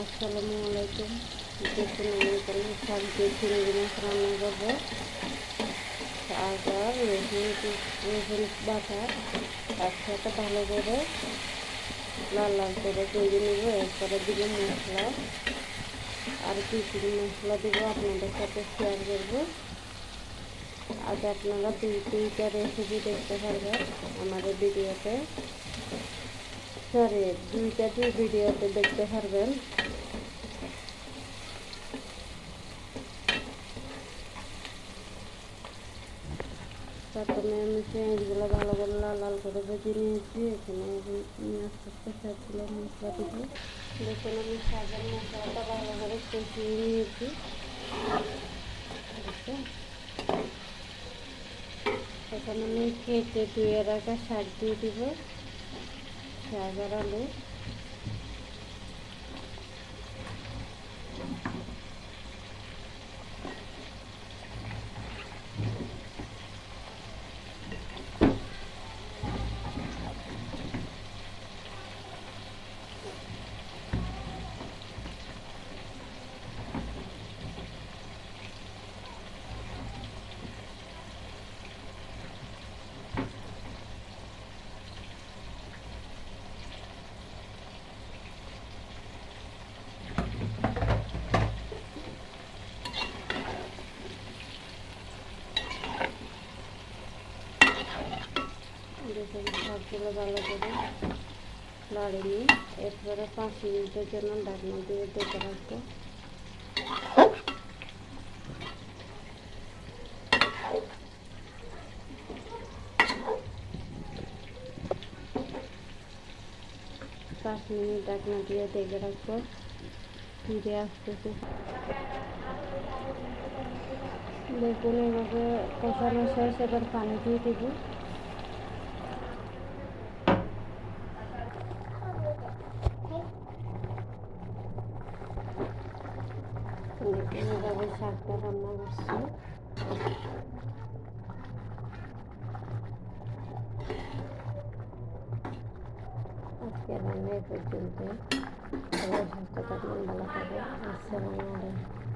আসসালামু আলাইকুম। দেখুন আমি এখানে শাক দিয়ে চিংড়ি মাছ রান্না করবো। শাক আর রসুন বাটা একসাথে ভালো করে লাল লাল করে ভেজে নেব। এরপরে দিব মশলা আর কিছু মশলা দেবো, আপনাদের সাথে শেয়ার করবো। আজ আপনারা দুইটা রেসিপি দেখতে পারবেন আমাদের ভিডিওতে, দুই ভিডিওতে দেখতে পারবেন। প্রথমে আমি পেঁয়াজগুলো ভালো করে লাল লাল করে ভেজে নিয়েছি। এখানে আস্তে আস্তে সবগুলো মশলা দিব। দেখুন আমি শাকের মশলাটা ভালো করে কষিয়ে নিয়েছি। এখন আমি কেটে ধুয়ে রাখা শাক দিয়ে দিব, শাক আর আলু। দেখুন শাকগুলো ভালো করে লাড়ে নিই। এরপরে 5 মিনিটের জন্য ঢাকনা দিয়ে ঢেকে রাখবো। পাঁচ মিনিট ঢাকনা দিয়ে ঢেকে রাখবো। ফিরে আসতেছে। দেখুন এভাবে কষানো শেষ, এবার পানি দিয়ে দেবো। দেখুন এভাবে শাকটা রান্না করছি। আজকে রান্না এ পর্যন্ত। সবাই সুস্থ থাকবেন, ভালো থাকবেন। আসসালামু আলাইকুম।